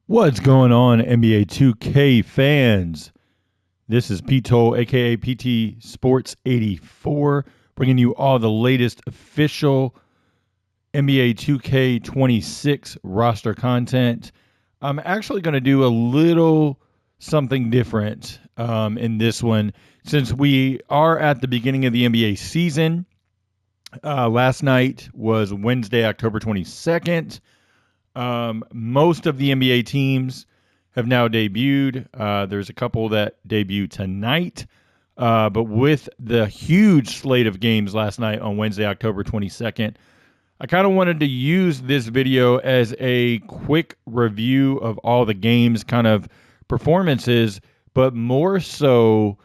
What's going on, NBA 2K fans? This is Pete Toll, aka PT Sports 84, bringing you all the latest official NBA 2K26 roster content. I'm actually going to do a little something different in this one since we are at the beginning of the NBA season. Last night was Wednesday, October 22nd. Most of the NBA teams have now debuted. There's a couple that debut tonight. But with the huge slate of games last night on Wednesday, October 22nd, I kind of wanted to use this video as a quick review of all the games, kind of performances, but more so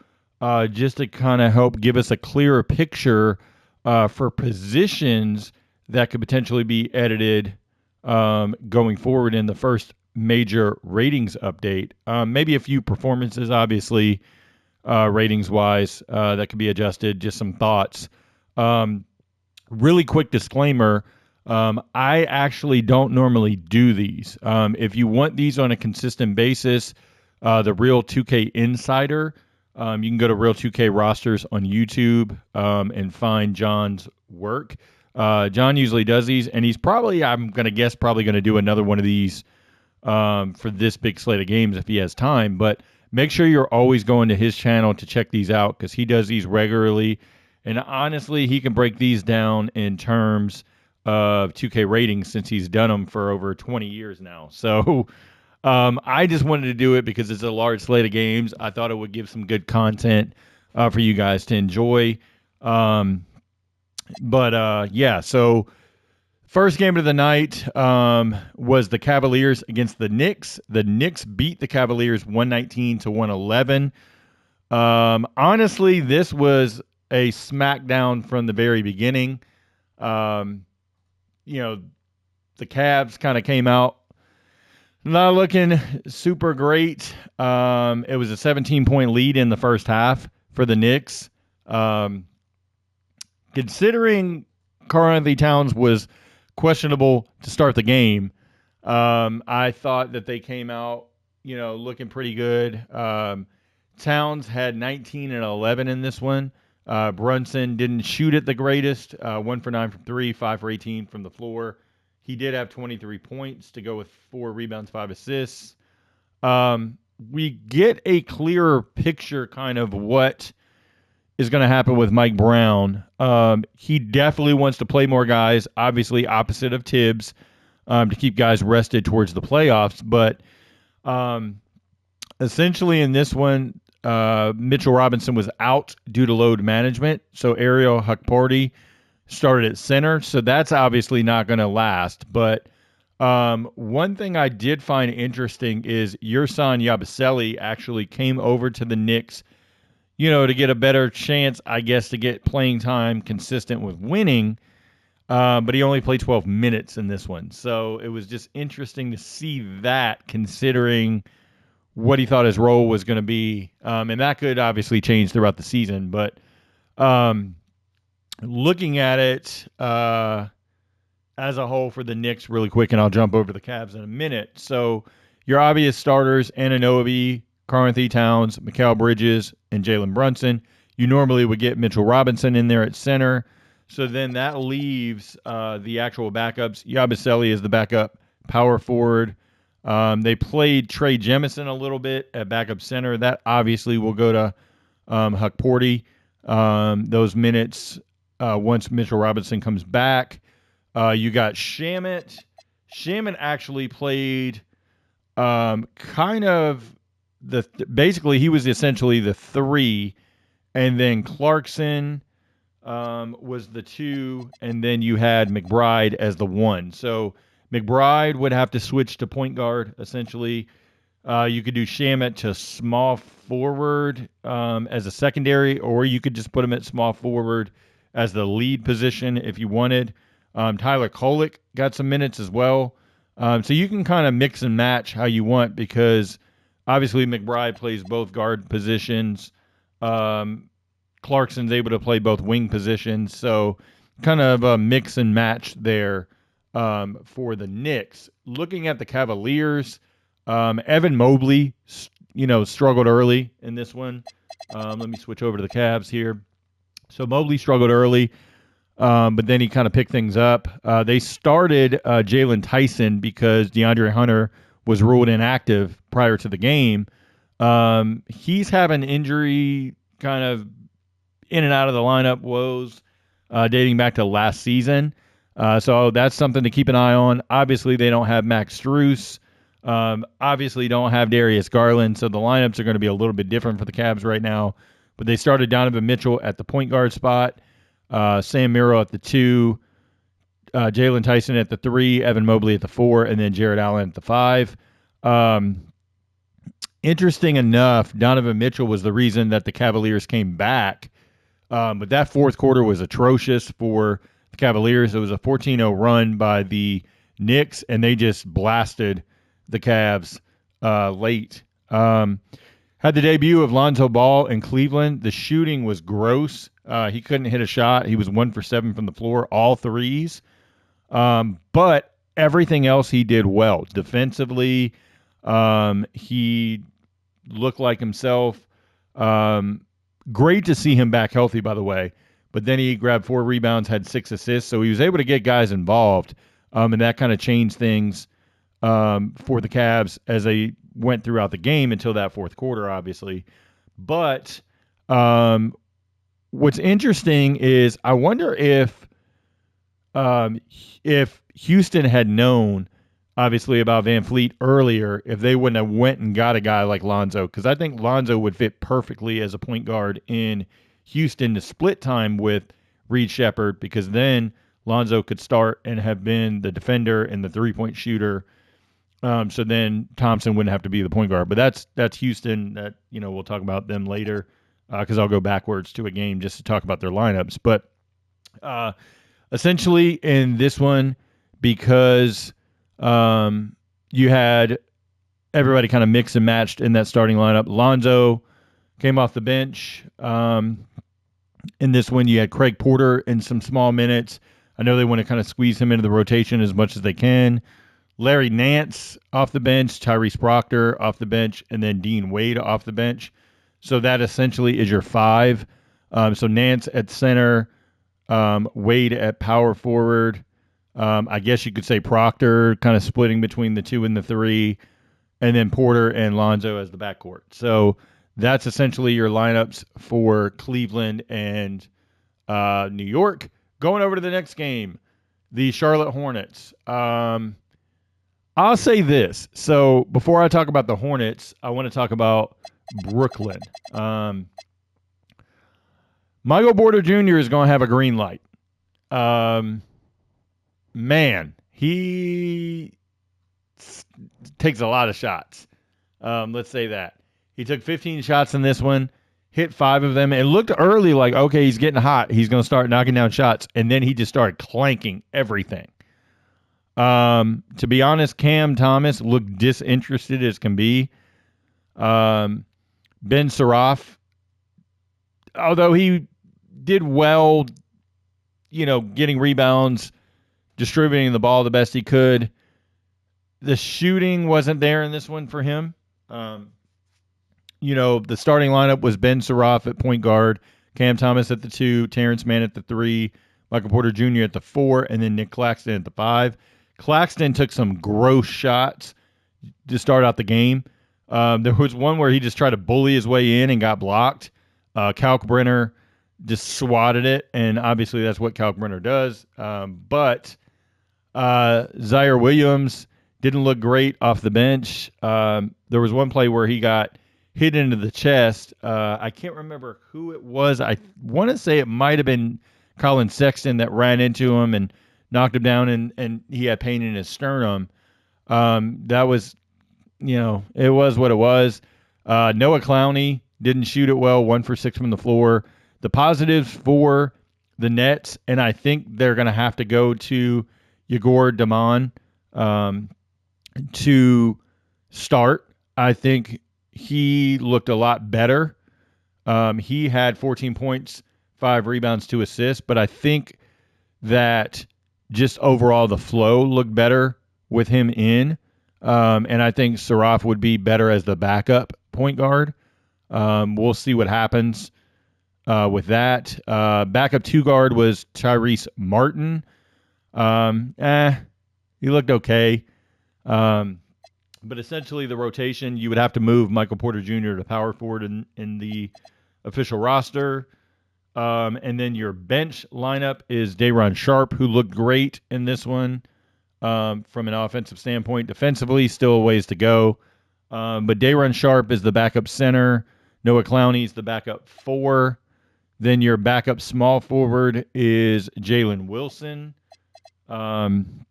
just to kind of help give us a clearer picture for positions that could potentially be edited going forward in the first major ratings update. Maybe a few performances, obviously, ratings wise, that could be adjusted. Just some thoughts. Really quick disclaimer. I actually don't normally do these. If you want these on a consistent basis, the Real 2K Insider, you can go to Real 2K Rosters on YouTube and find John's work. John usually does these, and he's probably, I'm going to guess, probably going to do another one of these for this big slate of games if he has time. But make sure you're always going to his channel to check these out because he does these regularly. And honestly, he can break these down in terms of 2K ratings since he's done them for over 20 years now. So I just wanted to do it because it's a large slate of games. I thought it would give some good content for you guys to enjoy. Yeah, so first game of the night was the Cavaliers against the Knicks. The Knicks beat the Cavaliers 119 to 111. Honestly, this was a smackdown from the very beginning. The Cavs kind of came out not looking super great. It was a 17-point lead in the first half for the Knicks. Considering Karl-Anthony Towns was questionable to start the game, I thought that they came out, looking pretty good. Towns had 19 and 11 in this one. Brunson didn't shoot it the greatest. 1 for 9 from 3, 5 for 18 from the floor. He did have 23 points to go with 4 rebounds, 5 assists. We get a clearer picture kind of what is going to happen with Mike Brown. He definitely wants to play more guys, obviously opposite of Tibbs, to keep guys rested towards the playoffs. But essentially in this one, Mitchell Robinson was out due to load management. So Ariel Hukporti started at center. So that's obviously not going to last. But one thing I did find interesting is Yerson Yabusele actually came over to the Knicks, to get a better chance, I guess, to get playing time consistent with winning. But he only played 12 minutes in this one. So it was just interesting to see that, considering what he thought his role was going to be. And that could obviously change throughout the season. But looking at it as a whole for the Knicks really quick, and I'll jump over the Cavs in a minute. So your obvious starters, Anunoby, Karl-Anthony Towns, Mikal Bridges, and Jalen Brunson. You normally would get Mitchell Robinson in there at center. So then that leaves the actual backups. Yabusele is the backup power forward. They played Trey Jemison a little bit at backup center. That obviously will go to Hukporti. Those minutes once Mitchell Robinson comes back. You got Shamet. Shamet actually played kind of basically he was essentially the 3, and then Clarkson was the 2, and then you had McBride as the 1. So McBride would have to switch to point guard essentially. You could do Shamet to small forward as a secondary, or you could just put him at small forward as the lead position if you wanted. Tyler Kolek got some minutes as well. So you can kind of mix and match how you want, because obviously McBride plays both guard positions. Clarkson's able to play both wing positions. So kind of a mix and match there for the Knicks. Looking at the Cavaliers, Evan Mobley, struggled early in this one. Let me switch over to the Cavs here. So Mobley struggled early, but then he kind of picked things up. They started Jalen Tyson because DeAndre Hunter was ruled inactive prior to the game. He's having injury kind of in and out of the lineup woes dating back to last season. So that's something to keep an eye on. Obviously, they don't have Max Strus. Obviously, don't have Darius Garland. So the lineups are going to be a little bit different for the Cavs right now. But they started Donovan Mitchell at the point guard spot, Sam Miro at the 2, Jalen Tyson at the 3, Evan Mobley at the 4, and then Jared Allen at the 5. Interesting enough, Donovan Mitchell was the reason that the Cavaliers came back. But that fourth quarter was atrocious for the Cavaliers. It was a 14-0 run by the Knicks, and they just blasted the Cavs late. Had the debut of Lonzo Ball in Cleveland. The shooting was gross. He couldn't hit a shot. He was 1 for 7 from the floor, all threes. But everything else he did well. Defensively, he looked like himself. Great to see him back healthy, by the way. But then he grabbed 4 rebounds, had 6 assists. So he was able to get guys involved. And that kind of changed things for the Cavs as they went throughout the game until that fourth quarter, obviously. But what's interesting is I wonder if Houston had known, obviously, about Van Fleet earlier, if they wouldn't have went and got a guy like Lonzo, because I think Lonzo would fit perfectly as a point guard in Houston to split time with Reed Shepherd, because then Lonzo could start and have been the defender and the three-point shooter. So then Thompson wouldn't have to be the point guard. But that's Houston. That we'll talk about them later because I'll go backwards to a game just to talk about their lineups. But essentially in this one, because you had everybody kind of mixed and matched in that starting lineup. Lonzo came off the bench. In this one, you had Craig Porter in some small minutes. I know they want to kind of squeeze him into the rotation as much as they can. Larry Nance off the bench, Tyrese Proctor off the bench, and then Dean Wade off the bench. So that essentially is your 5. So Nance at center, Wade at power forward. I guess you could say Proctor kind of splitting between the 2 and the 3, and then Porter and Lonzo as the backcourt. So that's essentially your lineups for Cleveland and New York. Going over to the next game, the Charlotte Hornets. I'll say this. So before I talk about the Hornets, I want to talk about Brooklyn. Michael Porter Jr. is going to have a green light. Man, he takes a lot of shots. Let's say that. He took 15 shots in this one, hit 5 of them. It looked early like, okay, he's getting hot. He's going to start knocking down shots. And then he just started clanking everything. To be honest, Cam Thomas looked disinterested as can be. Ben Saraf, although he did well, getting rebounds, distributing the ball the best he could, the shooting wasn't there in this one for him. The starting lineup was Ben Saraf at point guard, Cam Thomas at the 2, Terrence Mann at the 3, Michael Porter Jr. at the 4, and then Nick Claxton at the 5. Claxton took some gross shots to start out the game. There was one where he just tried to bully his way in and got blocked. Kalkbrenner just swatted it, and obviously that's what Kalkbrenner does. But Zaire Williams didn't look great off the bench. There was one play where he got hit into the chest. I can't remember who it was. I want to say it might have been Colin Sexton that ran into him and knocked him down, and he had pain in his sternum. That was, it was what it was. Noah Clowney didn't shoot it well, 1 for 6 from the floor. The positives for the Nets, and I think they're going to have to go to Igor Damon to start. I think he looked a lot better. He had 14 points, 5 rebounds, 2 assists, but I think that just overall the flow looked better with him in. And I think Saraf would be better as the backup point guard. We'll see what happens with that. Backup two guard was Tyrese Martin. He looked okay. But essentially, the rotation, you would have to move Michael Porter Jr. to power forward in the official roster. And then your bench lineup is Day'Ron Sharpe, who looked great in this one from an offensive standpoint. Defensively, still a ways to go. But Day'Ron Sharpe is the backup center. Noah Clowney is the backup 4. Then your backup small forward is Jalen Wilson. And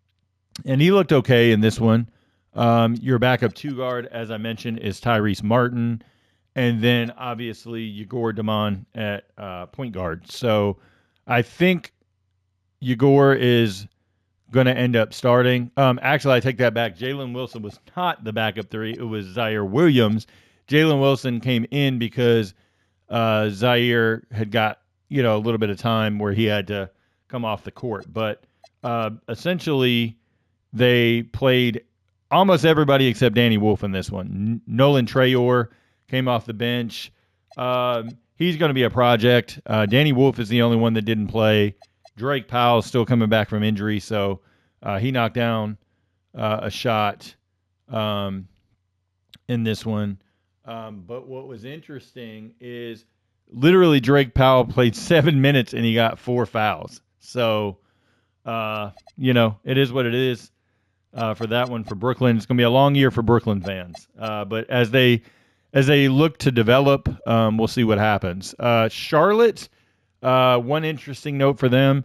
he looked okay in this one. Your backup 2 guard, as I mentioned, is Tyrese Martin. And then, obviously, Igor Damon at point guard. So I think Igor is going to end up starting. Actually, I take that back. Jalen Wilson was not the backup 3. It was Zaire Williams. Jalen Wilson came in because Zaire had got a little bit of time where he had to come off the court. But essentially, they played almost everybody except Danny Wolf in this one. Nolan Trayor came off the bench. He's going to be a project. Danny Wolf is the only one that didn't play. Drake Powell's still coming back from injury, so he knocked down a shot in this one. But what was interesting is literally Drake Powell played 7 minutes and he got 4 fouls. So, it is what it is for that one for Brooklyn. It's going to be a long year for Brooklyn fans. But as they look to develop, we'll see what happens. Charlotte, one interesting note for them,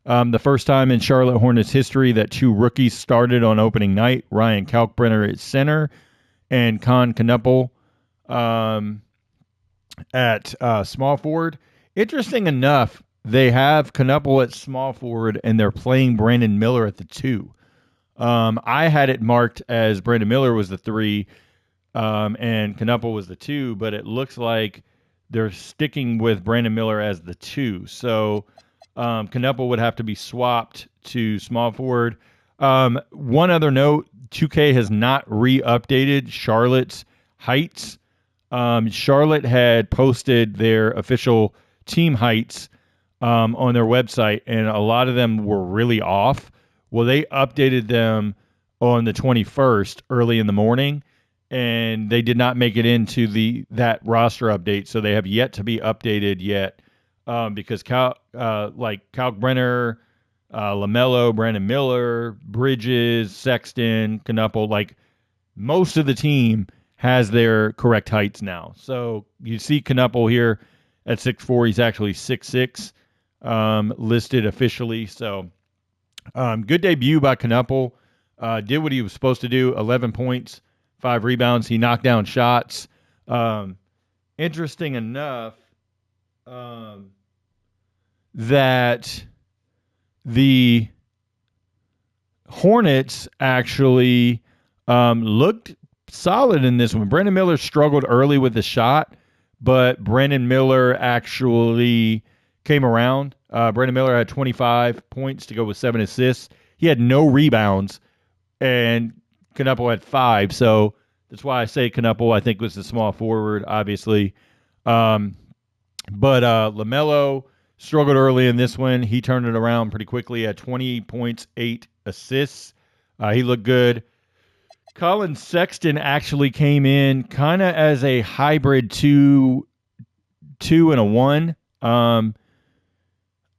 the first time in Charlotte Hornets history that 2 rookies started on opening night, Ryan Kalkbrenner at center and Con Knuppel at small forward. Interesting enough, they have Knuppel at small forward and they're playing Brandon Miller at the 2. I had it marked as Brandon Miller was the 3 and Knuppel was the 2, but it looks like they're sticking with Brandon Miller as the 2. So Knuppel would have to be swapped to small forward. One other note, 2K has not re-updated Charlotte's heights. Charlotte had posted their official team heights on their website, and a lot of them were really off. Well, they updated them on the 21st early in the morning, and they did not make it into that roster update, so they have yet to be updated yet because Kalkbrenner, LaMelo, Brandon Miller, Bridges, Sexton, Knuppel, most of the team has their correct heights now. So you see Knuppel here at 6'4". He's actually 6'6", listed officially. So good debut by Knuppel. Did what he was supposed to do, 11 points, 5 rebounds. He knocked down shots. Interesting enough that the Hornets actually looked solid in this one. Brandon Miller struggled early with the shot, but Brandon Miller actually came around. Brandon Miller had 25 points to go with 7 assists. He had no rebounds, and Knuppel had 5. So that's why I say Knuppel, I think, was the small forward, obviously. But LaMelo struggled early in this one. He turned it around pretty quickly at 20 points, 8 assists. He looked good. Colin Sexton actually came in kind of as a hybrid 2 and a 1. I'm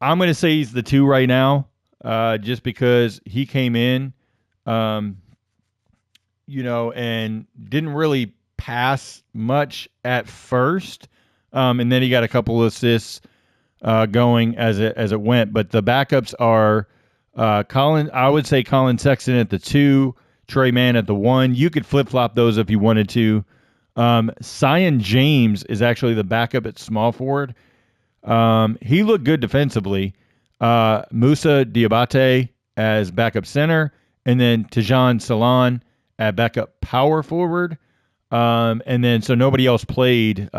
going to say he's the 2 right now, just because he came in, and didn't really pass much at first, and then he got a couple of assists going as it went. But the backups are I would say Colin Sexton at the 2, Trey Mann at the 1. You could flip-flop those if you wanted to. Zion James is actually the backup at small forward. He looked good defensively. Musa Diabate as backup center, and then Tajon Salon at backup power forward. And then so nobody else played.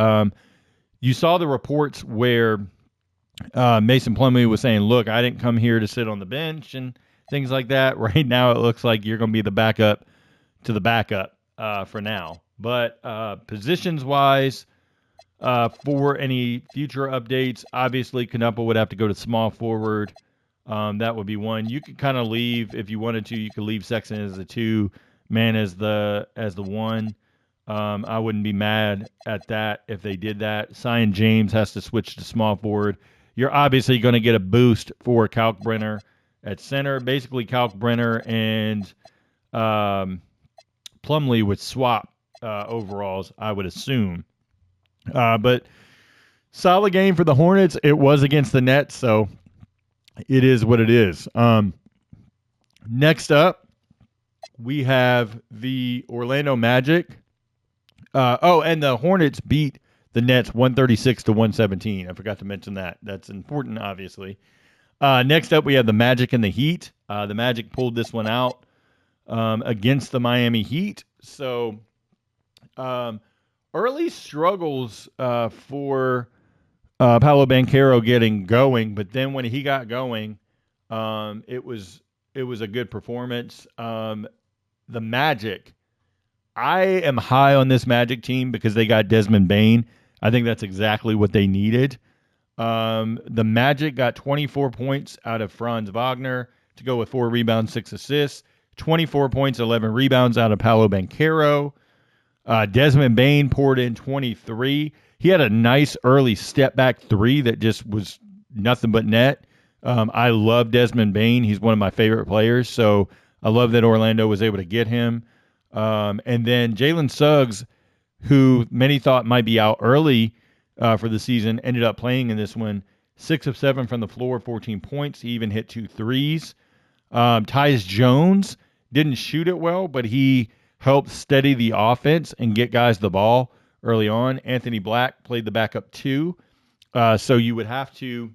You saw the reports where Mason Plumlee was saying, look, I didn't come here to sit on the bench and things like that. Right now it looks like you're going to be the backup to the backup for now. But positions-wise, for any future updates, obviously Canupa would have to go to small forward. That would be one. You could kind of leave if you wanted to. You could leave Sexton as the 2, Man as the 1. I wouldn't be mad at that if they did that. Sion James has to switch to small forward. You're obviously going to get a boost for Kalkbrenner at center. Basically, Kalkbrenner and Plumlee would swap overalls, I would assume. But solid game for the Hornets. It was against the Nets, so it is what it is. Next up, we have the Orlando Magic. And the Hornets beat the Nets 136-117. I forgot to mention that. That's important, obviously. Next up, we have the Magic and the Heat. The Magic pulled this one out against the Miami Heat. So early struggles for Paolo Banchero getting going, but then when he got going, it was a good performance. The Magic, I am high on this Magic team because they got Desmond Bane. I think that's exactly what they needed. The Magic got 24 points out of Franz Wagner to go with 4 rebounds, 6 assists. 24 points, 11 rebounds out of Paolo Banchero. Desmond Bane poured in 23. He had a nice early step back 3 that just was nothing but net. I love Desmond Bane. He's one of my favorite players, so I love that Orlando was able to get him. And then Jalen Suggs, who many thought might be out early for the season, ended up playing in this one. 6 of 7 from the floor, 14 points. He even hit 2 threes. Tyus Jones didn't shoot it well, but he helped steady the offense and get guys the ball early on. Anthony Black played the backup 2. So you would have to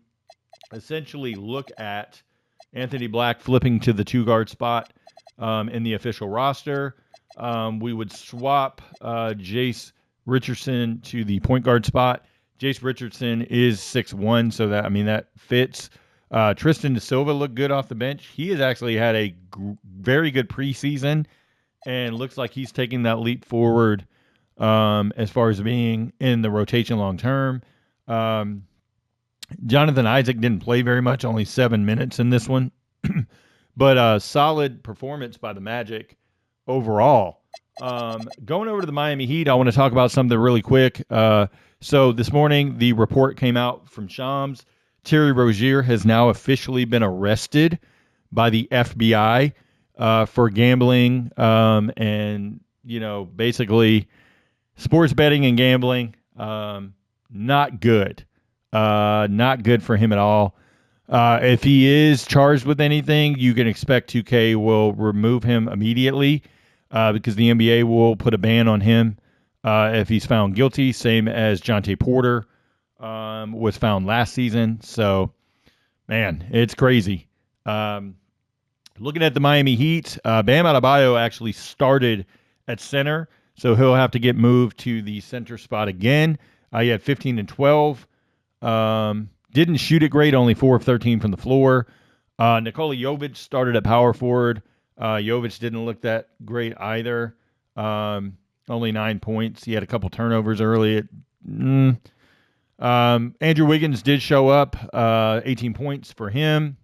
essentially look at Anthony Black flipping to the 2-guard spot in the official roster. We would swap Jace Richardson to the point guard spot. Jace Richardson is 6'1", so that fits. Tristan Da Silva looked good off the bench. He has actually had a very good preseason and looks like he's taking that leap forward as far as being in the rotation long term. Jonathan Isaac didn't play very much, only 7 minutes in this one. But a solid performance by the Magic overall. Going over to the Miami Heat, I want to talk about something really quick. So this morning, the report came out from Shams. Terry Rozier has now officially been arrested by the FBI for gambling and, basically sports betting and gambling. Not good. Not good for him at all. If he is charged with anything, you can expect 2K will remove him immediately because the NBA will put a ban on him if he's found guilty, same as Jonte Porter was found last season. So, man, it's crazy. Looking at the Miami Heat, Bam Adebayo actually started at center, so he'll have to get moved to the center spot again. He had 15 and 12. Didn't shoot it great, only 4 of 13 from the floor. Nikola Jovic started at power forward. Jovic didn't look that great either. Only 9 points. He had a couple turnovers early. Andrew Wiggins did show up, 18 points for him.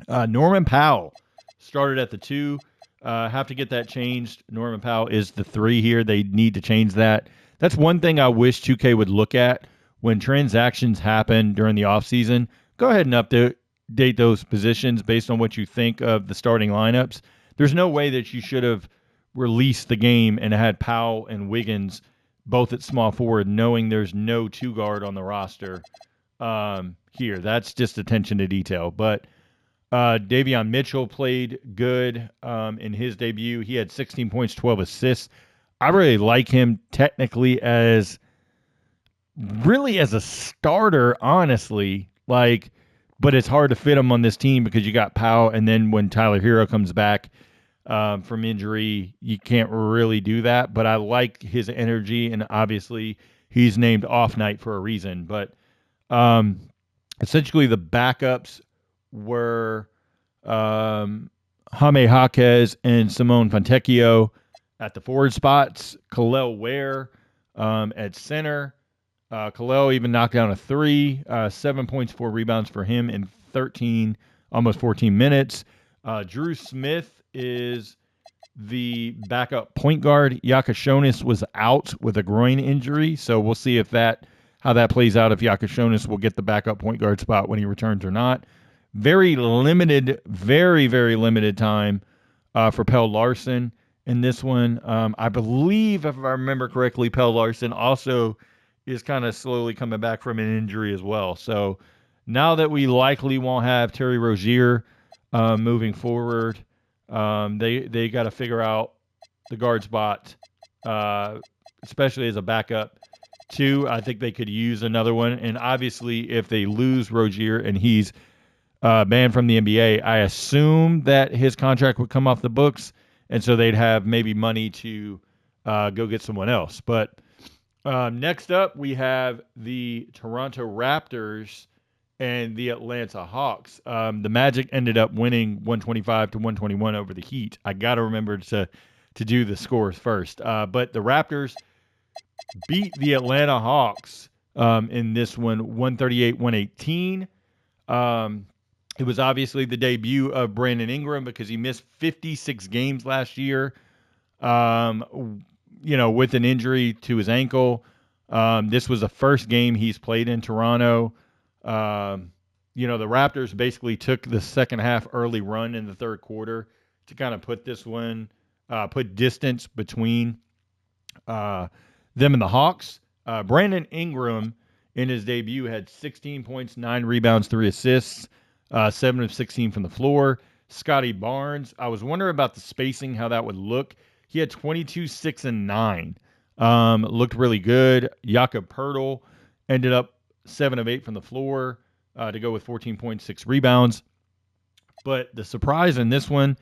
Norman Powell started at the 2. Have to get that changed. Norman Powell is the 3 here. They need to change that. That's one thing I wish 2K would look at when transactions happen during the offseason. Go ahead and update those positions based on what you think of the starting lineups. There's no way that you should have released the game and had Powell and Wiggins both at small forward, knowing there's no 2-guard on the roster here. That's just attention to detail. But Davion Mitchell played good in his debut. He had 16 points, 12 assists. I really like him technically as a starter, honestly. But it's hard to fit him on this team because you got Powell, and then when Tyler Hero comes back from injury, you can't really do that. But I like his energy, and obviously he's named off night for a reason. But essentially the backups were Jaime Jaquez and Simone Fontecchio. At the forward spots, Khalil Ware at center. Khalil even knocked down a three, 7 points, 4 rebounds for him in 13, almost 14 minutes. Drew Smith is the backup point guard. Yakashonis was out with a groin injury, so we'll see how that plays out, if Yakashonis will get the backup point guard spot when he returns or not. Very limited, very, very limited time for Pell Larson in this one. I believe, if I remember correctly, Pell Larson also is kind of slowly coming back from an injury as well. So now that we likely won't have Terry Rozier moving forward, they got to figure out the guard spot, especially as a backup. Two, I think they could use another one. And obviously, if they lose Rozier and he's banned from the NBA, I assume that his contract would come off the books, and so they'd have maybe money to go get someone else. But next up, we have the Toronto Raptors and the Atlanta Hawks. The Magic ended up winning 125-121 over the Heat. I got to remember to do the scores first. But the Raptors beat the Atlanta Hawks in this one, 138-118. It was obviously the debut of Brandon Ingram because he missed 56 games last year, with an injury to his ankle. This was the first game he's played in Toronto. The Raptors basically took the second half early run in the third quarter to kind of put this one, put distance between them and the Hawks. Brandon Ingram in his debut had 16 points, 9 rebounds, 3 assists, 7 of 16 from the floor. Scotty Barnes, I was wondering about the spacing, how that would look. He had 22, 6, and 9. Looked really good. Jakob Poeltl ended up 7 of 8 from the floor to go with 14 points, 6 rebounds. But the surprise in this one,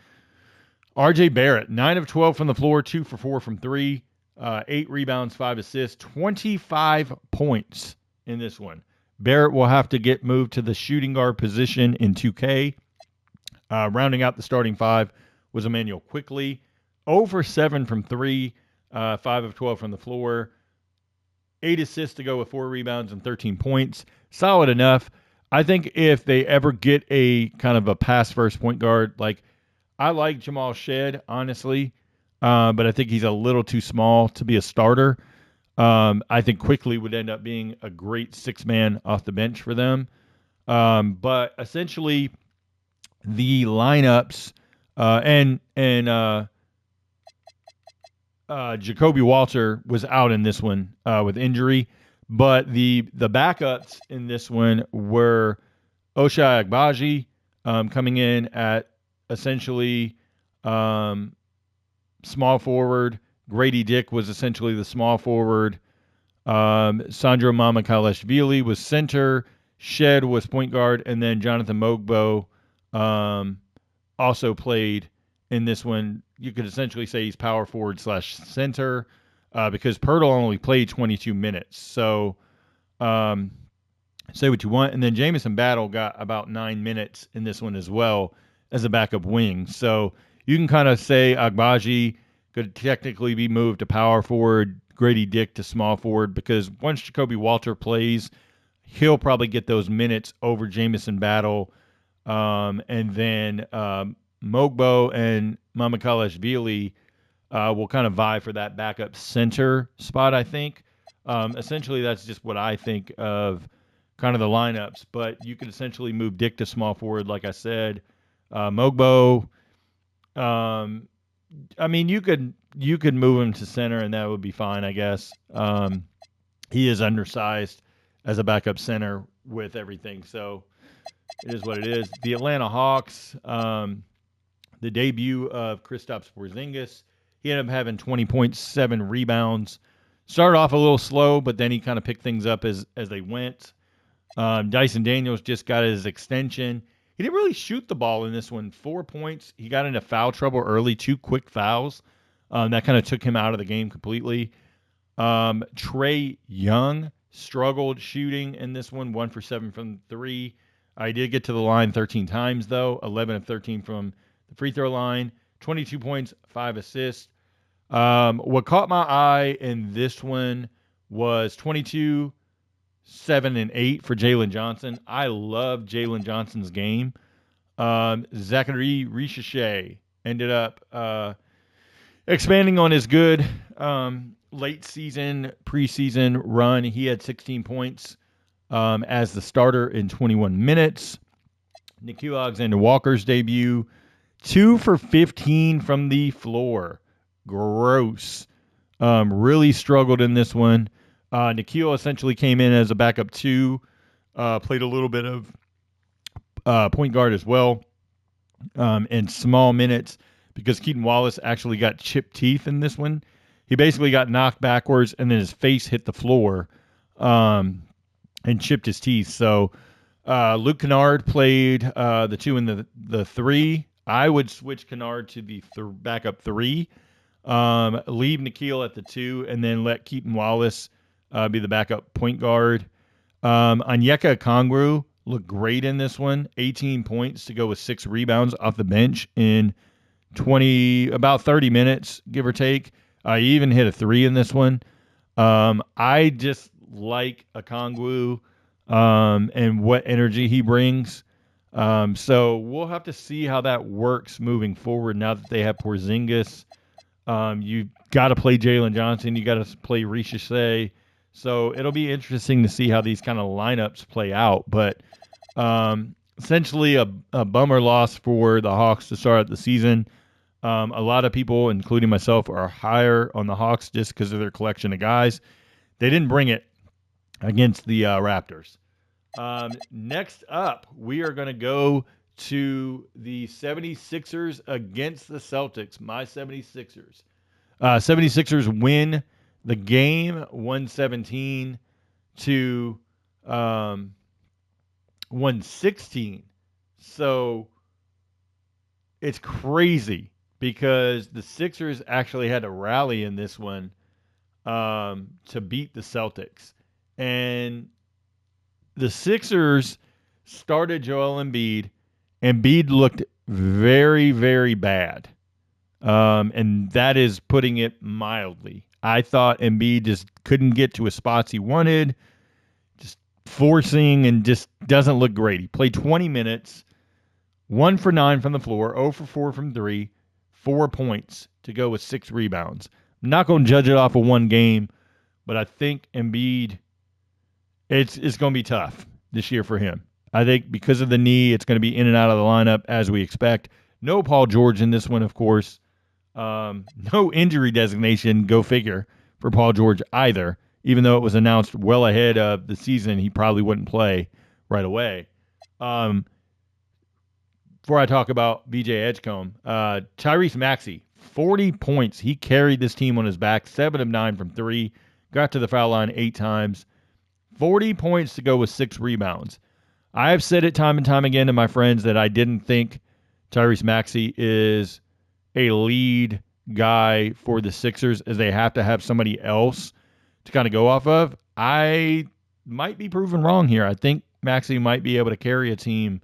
RJ Barrett, 9 of 12 from the floor, 2 for 4 from 3, 8 rebounds, 5 assists, 25 points in this one. Barrett will have to get moved to the shooting guard position in 2K. Rounding out the starting 5 was Emmanuel Quickley, 0 for 7 from 3, 5 of 12 from the floor, 8 assists to go with 4 rebounds and 13 points. Solid enough. I think if they ever get a kind of a pass-first point guard, I like Jamal Shed, honestly, but I think he's a little too small to be a starter. I think Quickley would end up being a great 6-man off the bench for them. But essentially, the lineups and Jacoby Walter was out in this one with injury, but the backups in this one were Ochai Agbaji coming in at essentially small forward. Grady Dick was essentially the small forward. Sandro Mamakhalashvili was center. Shed was point guard, and then Jonathan Mogbo also played in this one. You could essentially say he's power forward / center because Poeltl only played 22 minutes. So say what you want. And then Jamison Battle got about 9 minutes in this one as well as a backup wing. So you can kind of say Agbaji could technically be moved to power forward, Grady Dick to small forward, because once Jacoby Walter plays, he'll probably get those minutes over Jamison Battle. And then Mogbo and Mamakhalashvili will kind of vie for that backup center spot, I think. Essentially, that's just what I think of kind of the lineups. But you could essentially move Dick to small forward, like I said. Mogbo, you could move him to center, and that would be fine, I guess. He is undersized as a backup center with everything, so it is what it is. The Atlanta Hawks, the debut of Kristaps Porzingis, he ended up having 20 points, 7 rebounds. Started off a little slow, but then he kind of picked things up as they went. Dyson Daniels just got his extension. He didn't really shoot the ball in this one. 4 points. He got into foul trouble early, 2 quick fouls. That kind of took him out of the game completely. Trae Young struggled shooting in this one, 1 for 7 from 3. I did get to the line 13 times, though, 11 of 13 from the free throw line, 22 points, 5 assists. What caught my eye in this one was 22, 7, and 8 for Jalen Johnson. I love Jalen Johnson's game. Zachary Richichet ended up expanding on his good late season, preseason run. He had 16 points as the starter in 21 minutes. Nickeil Alexander-Walker's debut, 2 for 15 from the floor. Gross. Really struggled in this one. Nickeil essentially came in as a backup 2, played a little bit of point guard as well in small minutes because Keaton Wallace actually got chipped teeth in this one. He basically got knocked backwards and then his face hit the floor and chipped his teeth. So Luke Kennard played the 2 and the 3. I would switch Kennard to the backup 3. Leave Nickeil at the 2 and then let Keaton Wallace be the backup point guard. Onyeka Okongwu looked great in this one. 18 points to go with 6 rebounds off the bench in about 30 minutes, give or take. He even hit a 3 in this one. I just like Okongwu and what energy he brings. So we'll have to see how that works moving forward now that they have Porzingis. You got to play Jalen Johnson. You got to play Richichet. So it'll be interesting to see how these kind of lineups play out. But essentially a bummer loss for the Hawks to start the season. A lot of people, including myself, are higher on the Hawks just because of their collection of guys. They didn't bring it against the Raptors. Next up, we are going to go to the 76ers against the Celtics. My 76ers. 76ers win the game 117 to 116. So it's crazy because the Sixers actually had to rally in this one to beat the Celtics. And the Sixers started Joel Embiid. Embiid looked very, very bad. And that is putting it mildly. I thought Embiid just couldn't get to his spots he wanted, just forcing and just doesn't look great. He played 20 minutes, 1 for 9 from the floor, 0 for 4 from 3, 4 points to go with 6 rebounds. I'm not going to judge it off of one game, but I think Embiid, it's going to be tough this year for him. I think because of the knee, it's going to be in and out of the lineup as we expect. No Paul George in this one, of course. No injury designation, go figure, for Paul George either, even though it was announced well ahead of the season he probably wouldn't play right away. Before I talk about VJ Edgecombe, Tyrese Maxey, 40 points. He carried this team on his back, 7 of 9 from 3, got to the foul line 8 times, 40 points to go with 6 rebounds. I have said it time and time again to my friends that I didn't think Tyrese Maxey is a lead guy for the Sixers, as they have to have somebody else to kind of go off of. I might be proven wrong here. I think Maxey might be able to carry a team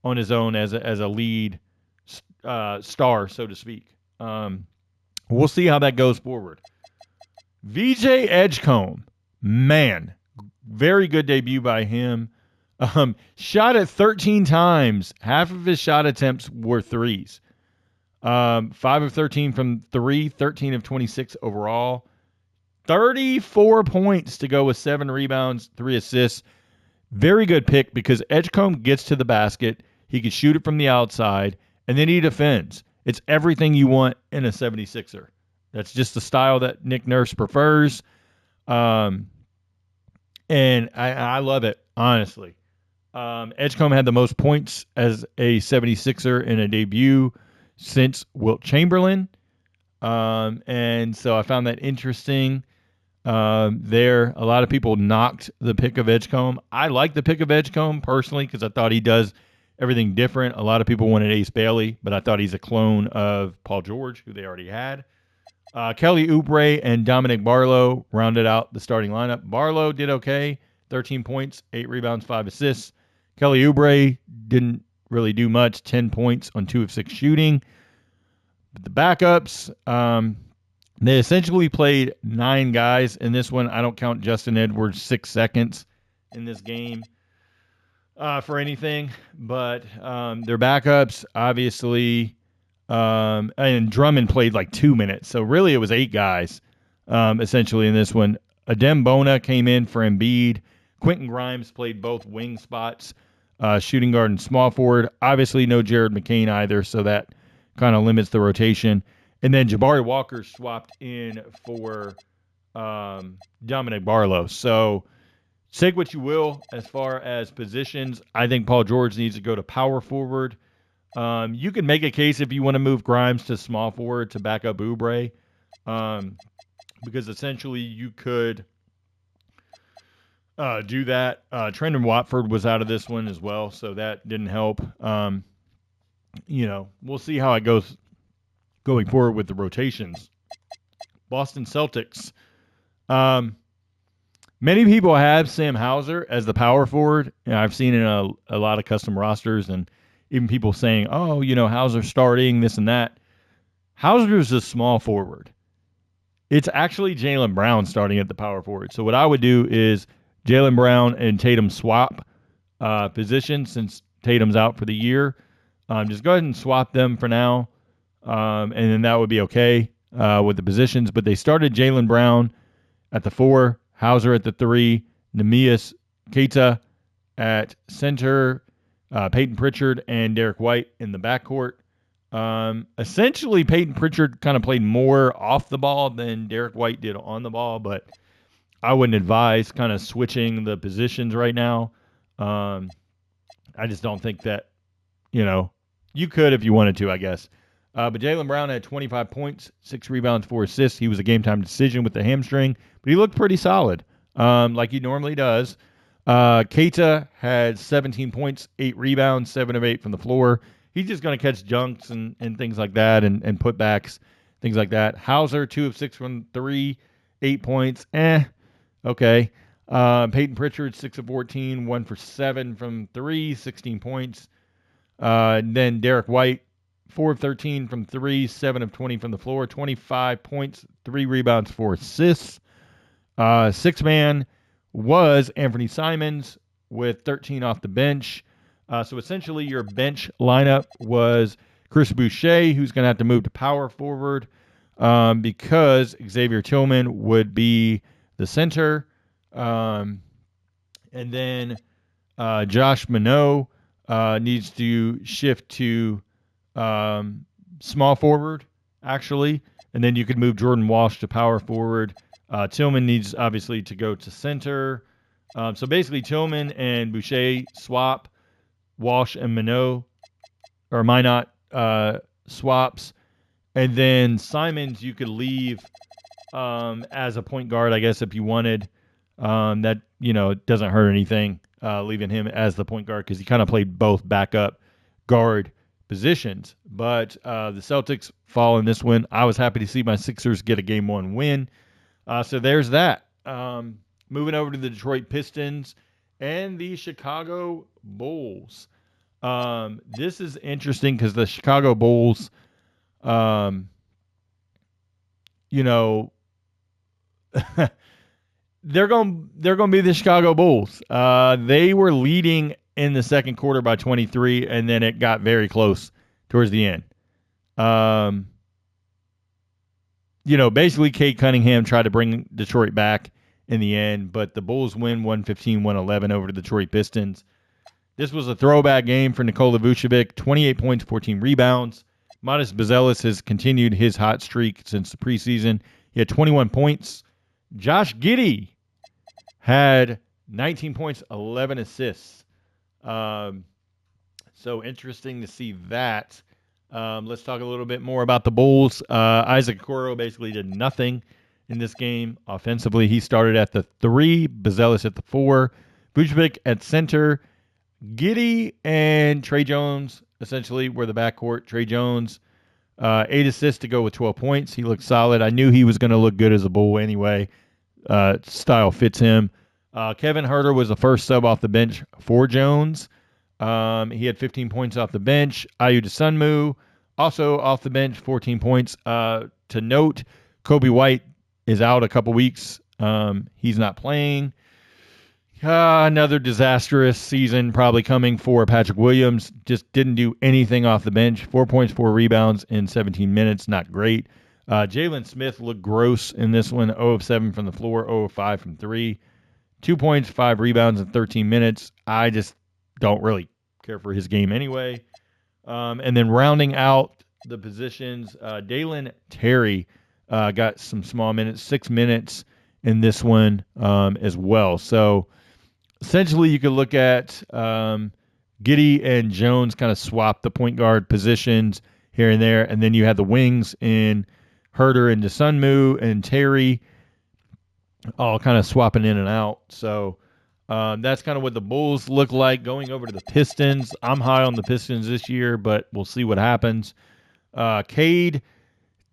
on his own as a lead star, so to speak. We'll see how that goes forward. VJ Edgecombe, man, very good debut by him. Shot it 13 times. Half of his shot attempts were threes. 5 of 13 from 3, 13 of 26 overall. 34 points to go with 7 rebounds, 3 assists. Very good pick because Edgecombe gets to the basket. He can shoot it from the outside, and then he defends. It's everything you want in a 76er. That's just the style that Nick Nurse prefers. And I love it, honestly. Edgecombe had the most points as a 76er in a debut since Wilt Chamberlain. And so I found that interesting there. A lot of people knocked the pick of Edgecombe. I like the pick of Edgecombe personally because I thought he does everything different. A lot of people wanted Ace Bailey, but I thought he's a clone of Paul George, who they already had. Kelly Oubre and Dominic Barlow rounded out the starting lineup. Barlow did okay, 13 points, 8 rebounds, 5 assists. Kelly Oubre didn't really do much, 10 points on 2 of 6 shooting. But the backups, They essentially played 9 guys in this one. I don't count Justin Edwards 6 seconds in this game for anything, but their backups, obviously, and Drummond played like 2 minutes. So really it was 8 guys essentially in this one. Adem Bona came in for Embiid. Quentin Grimes played both wing spots, shooting guard and small forward. Obviously no Jared McCain either, so that kind of limits the rotation. And then Jabari Walker swapped in for Dominic Barlow. So say what you will as far as positions. I think Paul George needs to go to power forward. You can make a case if you want to move Grimes to small forward to back up Oubre, because essentially you could do that. Trendon Watford was out of this one as well, so that didn't help. We'll see how it goes going forward with the rotations. Boston Celtics. Many people have Sam Hauser as the power forward. I've seen in a lot of custom rosters and even people saying, oh, Hauser starting, this and that. Hauser's a small forward. It's actually Jaylen Brown starting at the power forward. So what I would do is Jaylen Brown and Tatum swap positions since Tatum's out for the year. Just go ahead and swap them for now, and then that would be okay with the positions. But they started Jaylen Brown at the 4, Hauser at the 3, Neemias Queta at center, Peyton Pritchard and Derek White in the backcourt. Essentially, Peyton Pritchard kind of played more off the ball than Derek White did on the ball, but I wouldn't advise kind of switching the positions right now. I just don't think that, you could if you wanted to, I guess. But Jaylen Brown had 25 points, 6 rebounds, 4 assists. He was a game-time decision with the hamstring, but he looked pretty solid, like he normally does. Keita had 17 points, 8 rebounds, 7 of 8 from the floor. He's just going to catch junks and things like that and putbacks, things like that. Hauser, 2 of 6 from 3, 8 points. Okay. Peyton Pritchard, 6 of 14, 1 for 7 from 3, 16 points. Then Derek White, 4 of 13 from 3, 7 of 20 from the floor, 25 points, 3 rebounds, 4 assists. 6-man was Anthony Simons with 13 off the bench. So essentially your bench lineup was Chris Boucher, who's going to have to move to power forward because Xavier Tillman would be the center. And then Josh Minot needs to shift to small forward, actually. And then you could move Jordan Walsh to power forward. Tillman needs, obviously, to go to center. So basically, Tillman and Boucher swap. Walsh and Minot swaps. And then Simons you could leave as a point guard, I guess, if you wanted. That, it doesn't hurt anything leaving him as the point guard because he kind of played both backup guard positions. But the Celtics fall in this one. I was happy to see my Sixers get a Game 1 win. So there's that. Moving over to the Detroit Pistons and the Chicago Bulls. This is interesting because the Chicago Bulls, they're going to be the Chicago Bulls. They were leading in the second quarter by 23, and then it got very close towards the end. Basically Kate Cunningham tried to bring Detroit back in the end, but the Bulls win 115-111 over the Detroit Pistons. This was a throwback game for Nikola Vucevic, 28 points, 14 rebounds. Modest Bazelis has continued his hot streak since the preseason. He had 21 points. Josh Giddey had 19 points, 11 assists. So interesting to see that. Let's talk a little bit more about the Bulls. Isaac Okoro basically did nothing in this game offensively. He started at the 3, Bazelis at the 4, Vucevic at center. Giddey and Trey Jones essentially were the backcourt. Trey Jones, 8 assists to go with 12 points. He looked solid. I knew he was going to look good as a Bull anyway. Style fits him. Kevin Huerter was the first sub off the bench for Jones. He had 15 points off the bench. Ayu Dosunmu, also off the bench, 14 points. To note, Kobe White is out a couple weeks. He's not playing. Another disastrous season probably coming for Patrick Williams. Just didn't do anything off the bench. 4 points, 4 rebounds in 17 minutes. Not great. Jalen Smith looked gross in this one. 0 of 7 from the floor, 0 of 5 from 3. 2 points, 5 rebounds in 13 minutes. I just don't really care for his game anyway. And then rounding out the positions, Dalen Terry got some small minutes, 6 minutes in this one as well. So essentially you could look at Giddey and Jones kind of swap the point guard positions here and there, and then you had the wings in Herter and DeSunmu and Terry all kind of swapping in and out. So that's kind of what the Bulls look like. Going over to the Pistons, I'm high on the Pistons this year, but we'll see what happens. Cade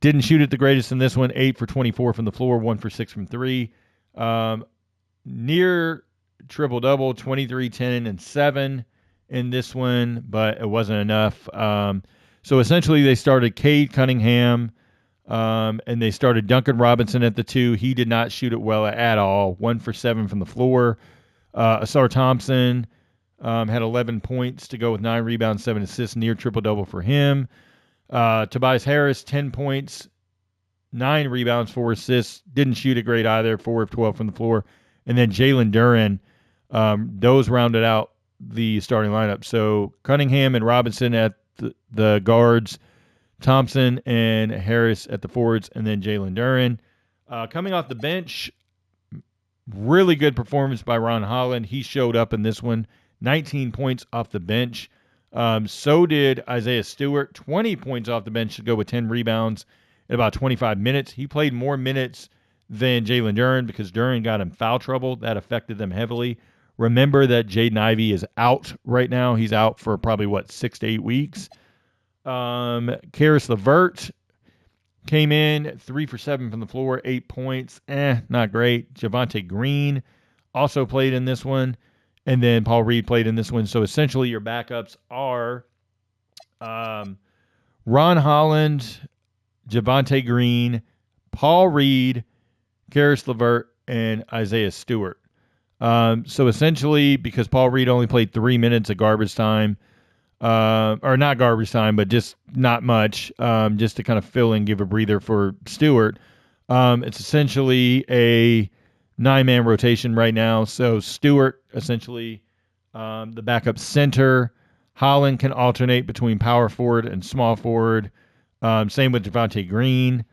didn't shoot it the greatest in this one. 8 for 24 from the floor, 1 for 6 from 3. Near triple-double, 23, 10, and 7 in this one, but it wasn't enough. So essentially they started Cade Cunningham, and they started Duncan Robinson at the 2. He did not shoot it well at all. 1 for 7 from the floor. Asar Thompson had 11 points to go with 9 rebounds, 7 assists, near triple-double for him. Tobias Harris, 10 points, 9 rebounds, 4 assists. Didn't shoot it great either. 4 of 12 from the floor. And then Jalen Duren, those rounded out the starting lineup. So Cunningham and Robinson at the guards, Thompson and Harris at the forwards, and then Jalen Duren. Coming off the bench, really good performance by Ron Holland. He showed up in this one, 19 points off the bench. So did Isaiah Stewart, 20 points off the bench to go with 10 rebounds in about 25 minutes. He played more minutes than Jalen Duren because Duren got in foul trouble. That affected them heavily. Remember that Jaden Ivey is out right now. He's out for probably, 6 to 8 weeks. Karis LeVert came in 3 for 7 from the floor, 8 points. Not great. Javonte Green also played in this one. And then Paul Reed played in this one. So essentially your backups are Ron Holland, Javonte Green, Paul Reed, Karis LeVert, and Isaiah Stewart. So essentially, because Paul Reed only played 3 minutes of garbage time, or not garbage time, but just not much, just to kind of fill in, give a breather for Stewart, it's essentially a 9-man rotation right now. So Stewart, essentially, the backup center. Holland can alternate between power forward and small forward. Same with Javonte Green.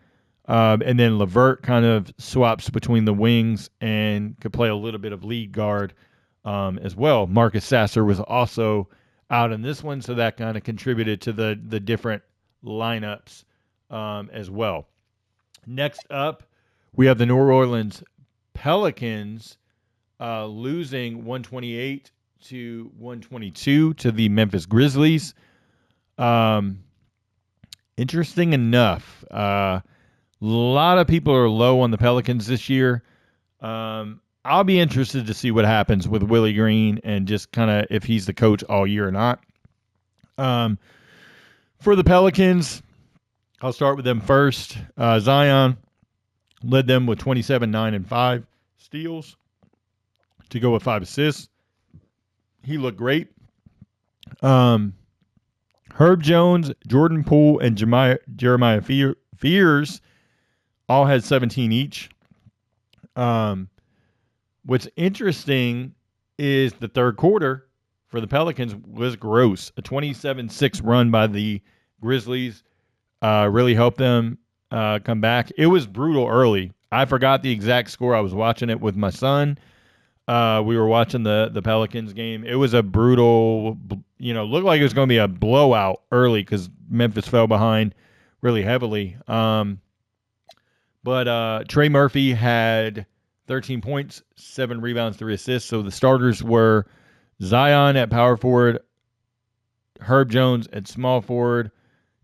And then LeVert kind of swaps between the wings and could play a little bit of lead guard as well. Marcus Sasser was also out in this one, so that kind of contributed to the different lineups as well. Next up, we have the New Orleans Pelicans losing 128 to 122 to the Memphis Grizzlies. Interesting enough, a lot of people are low on the Pelicans this year. I'll be interested to see what happens with Willie Green and just kind of if he's the coach all year or not. For the Pelicans, I'll start with them first. Zion led them with 27, 9, and 5 steals to go with 5 assists. He looked great. Herb Jones, Jordan Poole, and Jeremiah Fears all had 17 each. What's interesting is the third quarter for the Pelicans was gross. A 27-6 run by the Grizzlies really helped them come back. It was brutal early. I forgot the exact score. I was watching it with my son. We were watching the Pelicans game. It was a brutal, looked like it was going to be a blowout early because Memphis fell behind really heavily. But Trey Murphy had 13 points, 7 rebounds, 3 assists. So the starters were Zion at power forward, Herb Jones at small forward,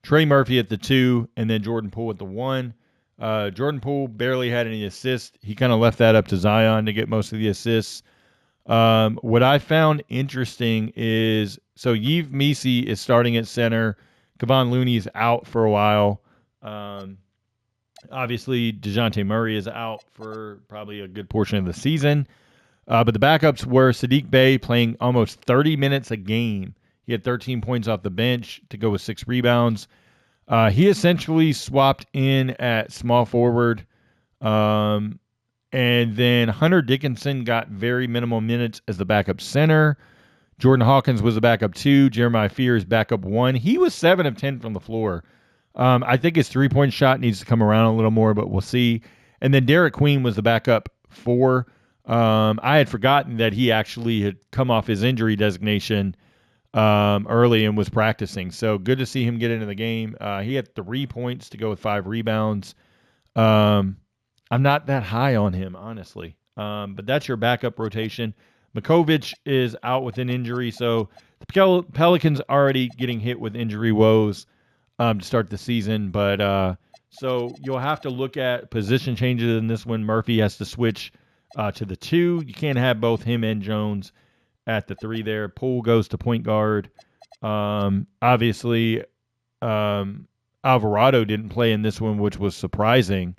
Trey Murphy at the 2, and then Jordan Poole at the 1. Jordan Poole barely had any assists. He kind of left that up to Zion to get most of the assists. What I found interesting is, so Yves Missi is starting at center. Kevon Looney is out for a while. Obviously, DeJounte Murray is out for probably a good portion of the season. But the backups were Sadiq Bey playing almost 30 minutes a game. He had 13 points off the bench to go with 6 rebounds. He essentially swapped in at small forward. And then Hunter Dickinson got very minimal minutes as the backup center. Jordan Hawkins was the backup 2. Jeremiah Fears backup 1. He was 7 of 10 from the floor. I think his three-point shot needs to come around a little more, but we'll see. And then Derek Queen was the backup 4. I had forgotten that he actually had come off his injury designation early and was practicing. So good to see him get into the game. He had 3 points to go with 5 rebounds. I'm not that high on him, honestly. But that's your backup rotation. Makovic is out with an injury, so the Pelicans already getting hit with injury woes to start the season. But so you'll have to look at position changes in this one. Murphy has to switch to the 2. You can't have both him and Jones at the 3 there. Poole goes to point guard. Obviously, Alvarado didn't play in this one, which was surprising.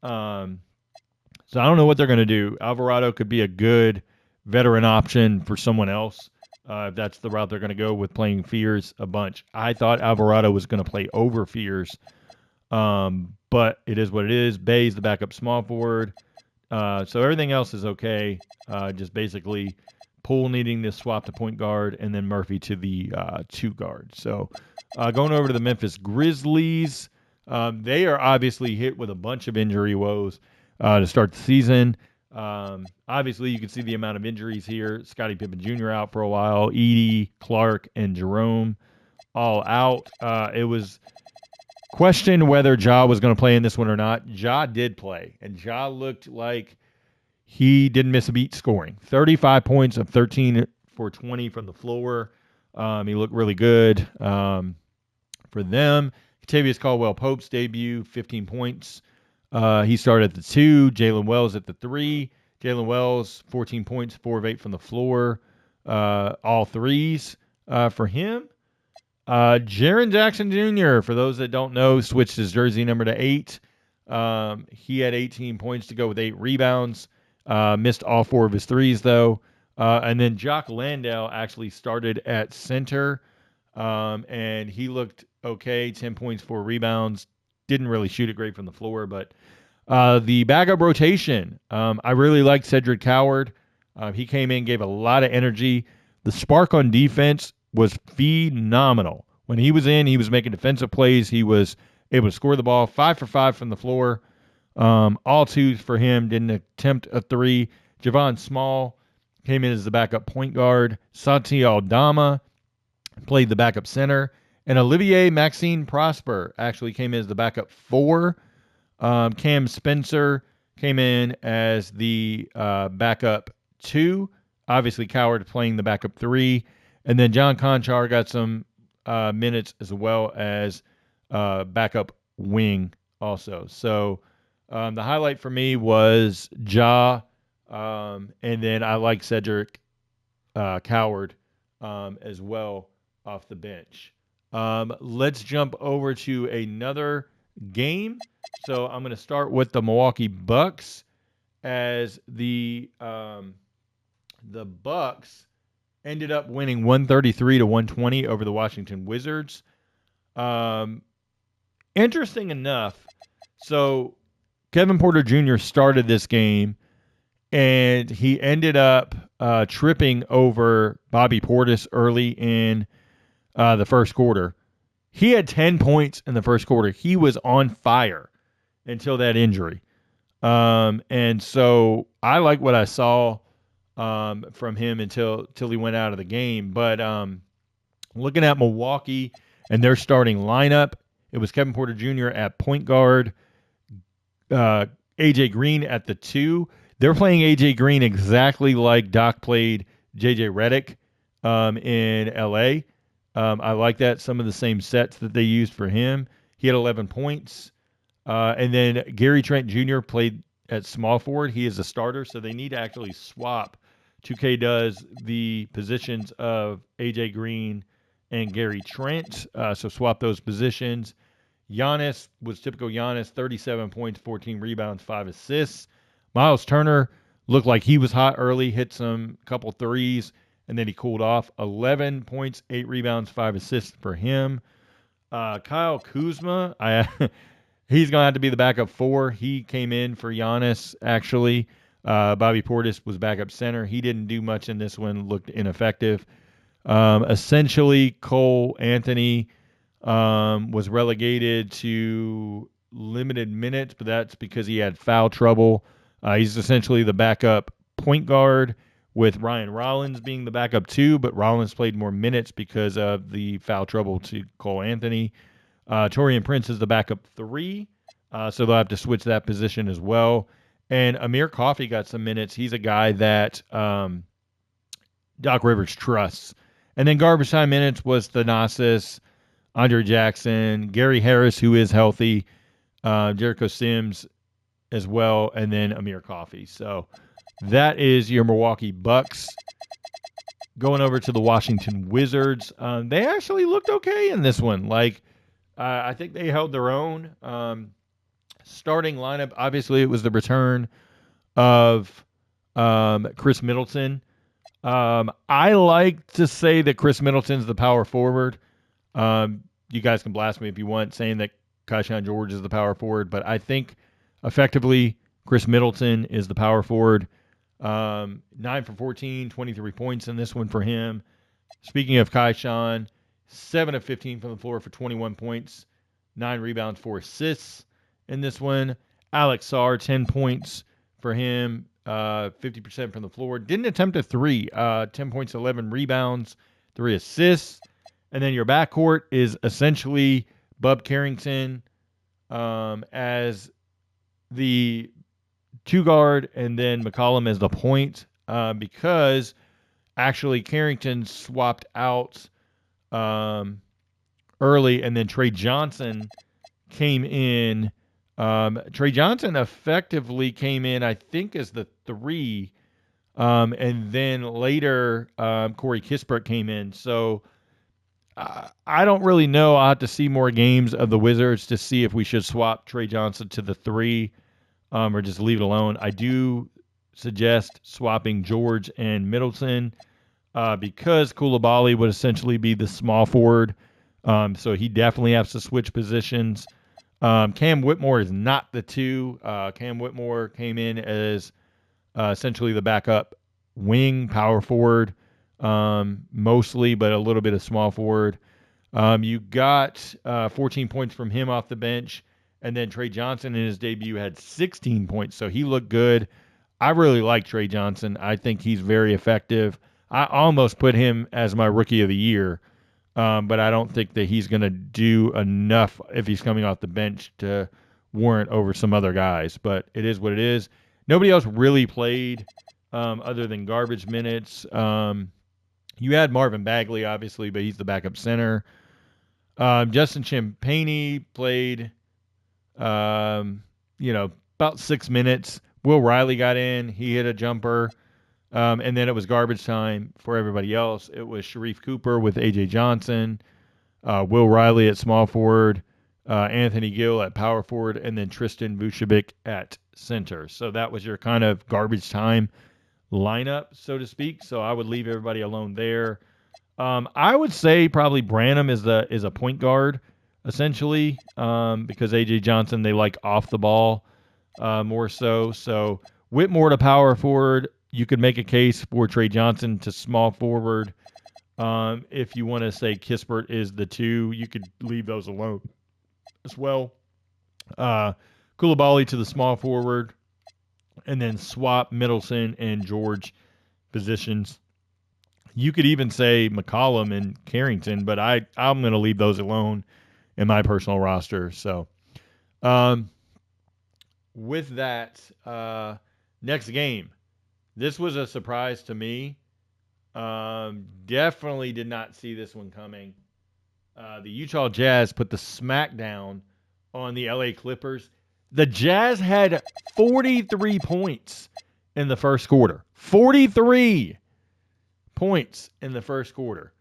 So I don't know what they're going to do. Alvarado could be a good veteran option for someone else if that's the route they're going to go with playing Fears a bunch. I thought Alvarado was going to play over Fears, but it is what it is. Bay's the backup small forward. So everything else is okay. Just basically Poole needing to swap to point guard and then Murphy to the 2 guard. So going over to the Memphis Grizzlies, they are obviously hit with a bunch of injury woes to start the season. Obviously, you can see the amount of injuries here. Scottie Pippen Jr. out for a while. Edie, Clark, and Jerome all out. It was questioned whether Ja was going to play in this one or not. Ja did play, and Ja looked like he didn't miss a beat scoring. 35 points of 13 for 20 from the floor. He looked really good for them. Kentavious Caldwell-Pope's debut, 15 points. He started at the 2. Jalen Wells at the 3. Jalen Wells, 14 points, 4 of 8 from the floor. All threes for him. Jaren Jackson Jr., for those that don't know, switched his jersey number to 8. He had 18 points to go with 8 rebounds. Missed all 4 of his threes, though. And then Jock Landale actually started at center, and he looked okay. 10 points, 4 rebounds. Didn't really shoot it great from the floor, but the backup rotation, I really liked Cedric Coward. He came in, gave a lot of energy. The spark on defense was phenomenal. When he was in, he was making defensive plays. He was able to score the ball, 5 for 5 from the floor. All 2s for him. Didn't attempt a 3. Javon Small came in as the backup point guard. Santi Aldama played the backup center. And Olivier Maxine Prosper actually came in as the backup 4. Cam Spencer came in as the backup 2. Obviously, Coward playing the backup 3. And then John Conchar got some minutes as well as backup wing also. So the highlight for me was Ja, and then I like Cedric Coward as well off the bench. Let's jump over to another game. So I'm going to start with the Milwaukee Bucks as the Bucks ended up winning 133-120 over the Washington Wizards. Interesting enough, so Kevin Porter Jr. started this game, and he ended up tripping over Bobby Portis early in the first quarter. He had 10 points in the first quarter. He was on fire until that injury. And so I like what I saw from him until he went out of the game. But looking at Milwaukee and their starting lineup, it was Kevin Porter Jr. at point guard, AJ Green at the 2. They're playing AJ Green exactly like Doc played JJ Redick in LA. I like that. Some of the same sets that they used for him. He had 11 points. And then Gary Trent Jr. played at small forward. He is a starter, so they need to actually swap. 2K does the positions of AJ Green and Gary Trent. So swap those positions. Giannis was typical Giannis, 37 points, 14 rebounds, 5 assists. Miles Turner looked like he was hot early, hit some couple threes, and then he cooled off. 11 points, 8 rebounds, 5 assists for him. Kyle Kuzma, he's going to have to be the backup 4. He came in for Giannis, actually. Bobby Portis was backup center. He didn't do much in this one, looked ineffective. Essentially, Cole Anthony was relegated to limited minutes, but that's because he had foul trouble. He's essentially the backup point guard, with Ryan Rollins being the backup 2, but Rollins played more minutes because of the foul trouble to Cole Anthony. Taurean Prince is the backup 3, so they'll have to switch that position as well. And Amir Coffey got some minutes. He's a guy that Doc Rivers trusts. And then garbage time minutes was Thanasis, Andre Jackson, Gary Harris, who is healthy, Jericho Sims as well, and then Amir Coffey. So that is your Milwaukee Bucks. Going over to the Washington Wizards, they actually looked okay in this one. I think they held their own. Starting lineup, obviously, it was the return of Chris Middleton. I like to say that Chris Middleton's the power forward. You guys can blast me if you want, saying that Keyshawn George is the power forward, but I think effectively Chris Middleton is the power forward. 9 for 14, 23 points in this one for him. Speaking of Keyshawn, 7 of 15 from the floor for 21 points, 9 rebounds, 4 assists in this one. Alex Sarr, 10 points for him, 50% from the floor. Didn't attempt a 3, 10 points, 11 rebounds, 3 assists. And then your backcourt is essentially Bub Carrington as the 2 guard, and then McCollum as the point, because actually Carrington swapped out early, and then Trey Johnson came in. Trey Johnson effectively came in, I think, as the 3, and then later Corey Kispert came in. So I don't really know. I'll have to see more games of the Wizards to see if we should swap Trey Johnson to the 3. Or just leave it alone. I do suggest swapping George and Middleton because Koulibaly would essentially be the small forward. So he definitely has to switch positions. Cam Whitmore is not the 2. Cam Whitmore came in as essentially the backup wing, power forward, mostly, but a little bit of small forward. You got 14 points from him off the bench. And then Trey Johnson in his debut had 16 points, so he looked good. I really like Trey Johnson. I think he's very effective. I almost put him as my rookie of the year, but I don't think that he's going to do enough if he's coming off the bench to warrant over some other guys. But it is what it is. Nobody else really played other than garbage minutes. You had Marvin Bagley, obviously, but he's the backup center. Justin Champagnie played about 6 minutes. Will Riley got in. He hit a jumper. And then it was garbage time for everybody else. It was Sharif Cooper with A.J. Johnson, Will Riley at small forward, Anthony Gill at power forward, and then Tristan Vucevic at center. So that was your kind of garbage time lineup, so to speak. So I would leave everybody alone there. I would say probably Branham is a point guard, essentially, because A.J. Johnson, they like off the ball more so. So Whitmore to power forward. You could make a case for Trey Johnson to small forward. If you want to say Kispert is the 2, you could leave those alone as well. Koulibaly to the small forward, and then swap Middleton and George positions. You could even say McCollum and Carrington, but I'm going to leave those alone in my personal roster. So, with that, next game. This was a surprise to me. Definitely did not see this one coming. The Utah Jazz put the smackdown on the LA Clippers. The Jazz had 43 points in the first quarter. 43 points in the first quarter.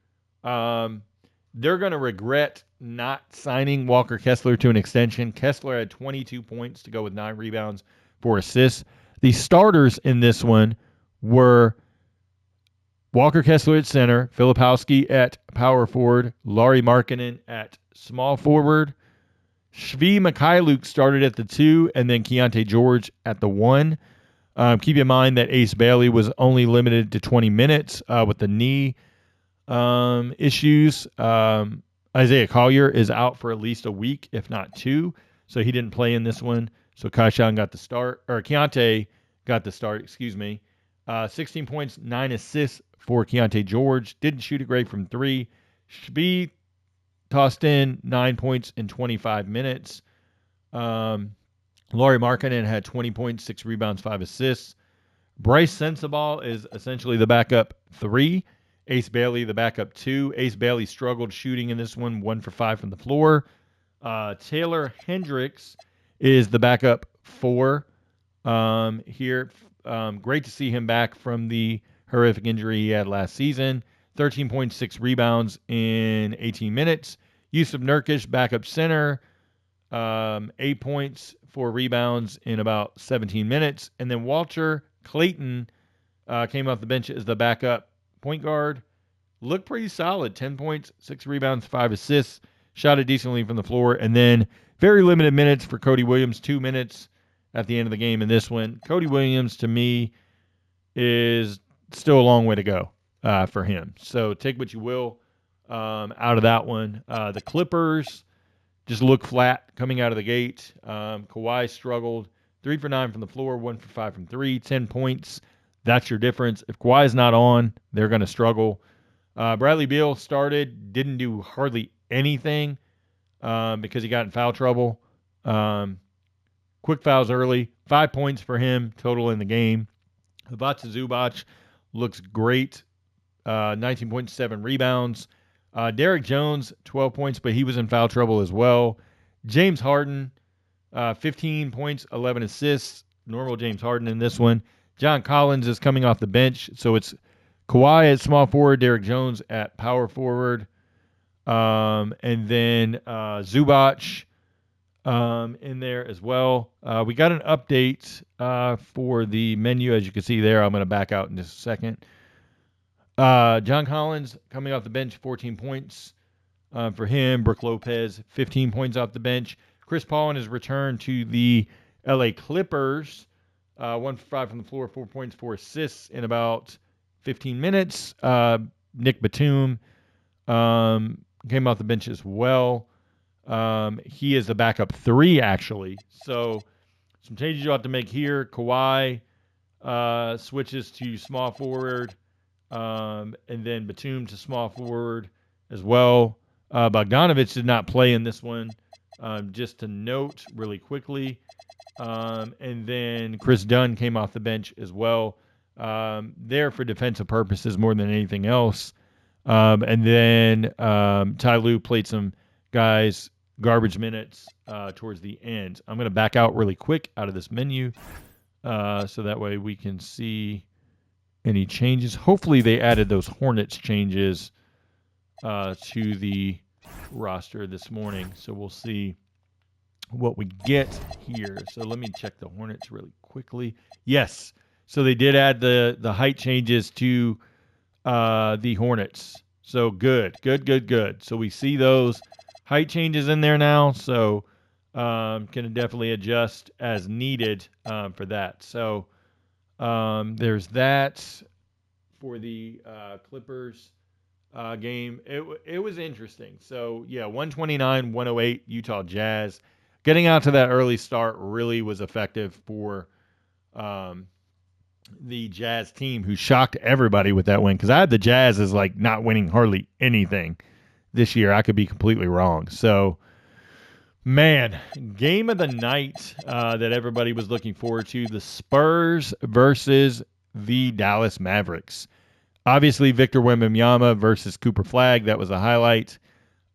they're going to regret not signing Walker Kessler to an extension. Kessler had 22 points to go with 9 rebounds, 4 assists. The starters in this one were Walker Kessler at center, Filipowski at power forward, Lauri Markkanen at small forward. Shvi Mikhailuk started at the 2, and then Keontae George at the 1. Keep in mind that Ace Bailey was only limited to 20 minutes with the knee issues. Isaiah Collier is out for at least a week, if not 2, so he didn't play in this one. So Keontae got the start, 16 points, 9 assists for Keontae George. Didn't shoot it great from 3. Shvi tossed in 9 points in 25 minutes. Lauri Markkanen had 20 points, 6 rebounds, 5 assists. Bryce Sensabaugh is essentially the backup 3. Ace Bailey, the backup 2. Ace Bailey struggled shooting in this one, 1 for 5 from the floor. Taylor Hendricks is the backup 4 here. Great to see him back from the horrific injury he had last season. 13.6 rebounds in 18 minutes. Yusuf Nurkic, backup center, 8 points, 4 rebounds in about 17 minutes. And then Walter Clayton came off the bench as the backup point guard. Looked pretty solid. 10 points, 6 rebounds, 5 assists. Shot it decently from the floor. And then very limited minutes for Cody Williams, 2 minutes at the end of the game in this one. Cody Williams, to me, is still a long way to go for him. So take what you will out of that one. The Clippers just look flat coming out of the gate. Kawhi struggled. 3 for 9 from the floor, 1 for 5 from 3, 10 points. That's your difference. If Kawhi's not on, they're going to struggle. Bradley Beal started, didn't do hardly anything because he got in foul trouble. Quick fouls early. 5 points for him total in the game. Ivica Zubac looks great. 19.7 rebounds. Derek Jones, 12 points, but he was in foul trouble as well. James Harden, 15 points, 11 assists. Normal James Harden in this one. John Collins is coming off the bench, so it's Kawhi at small forward, Derek Jones at power forward, and then Zubac in there as well. We got an update for the menu, as you can see there. I'm going to back out in just a second. John Collins coming off the bench, 14 points for him. Brook Lopez, 15 points off the bench. Chris Paul in his return to the LA Clippers, 1 for 5 from the floor, 4 points, 4 assists in about 15 minutes. Nick Batum came off the bench as well. He is the backup 3, actually. So some changes you'll have to make here. Kawhi switches to small forward, and then Batum to small forward as well. Bogdanovich did not play in this one, just to note really quickly. And then Chris Dunn came off the bench as well, there for defensive purposes more than anything else. And then Ty Lue played some guys garbage minutes towards the end. I'm going to back out really quick out of this menu so that way we can see any changes. Hopefully they added those Hornets changes to the roster this morning, so we'll see what we get here. So let me check the Hornets really quickly. Yes, so they did add the height changes to the Hornets. So good. So we see those height changes in there now, so can definitely adjust as needed for that. So there's that for the Clippers game. It was interesting. So, yeah, 129-108 Utah Jazz. Getting out to that early start really was effective for the Jazz team, who shocked everybody with that win, because I had the Jazz as like not winning hardly anything this year. I could be completely wrong. So, man, game of the night that everybody was looking forward to, the Spurs versus the Dallas Mavericks. Obviously, Victor Wembanyama versus Cooper Flagg. That was a highlight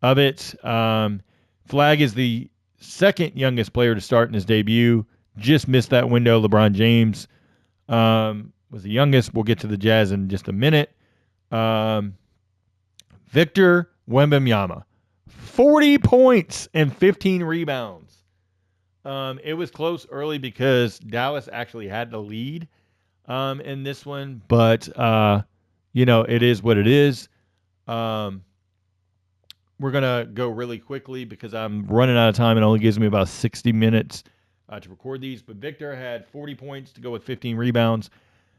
of it. Flagg is the second youngest player to start in his debut. Just missed that window. LeBron James was the youngest. We'll get to the Jazz in just a minute. Victor Wembanyama. 40 points and 15 rebounds. It was close early because Dallas actually had the lead in this one, but it is what it is. We're gonna go really quickly because I'm running out of time. It only gives me about 60 minutes to record these. But Victor had 40 points to go with 15 rebounds.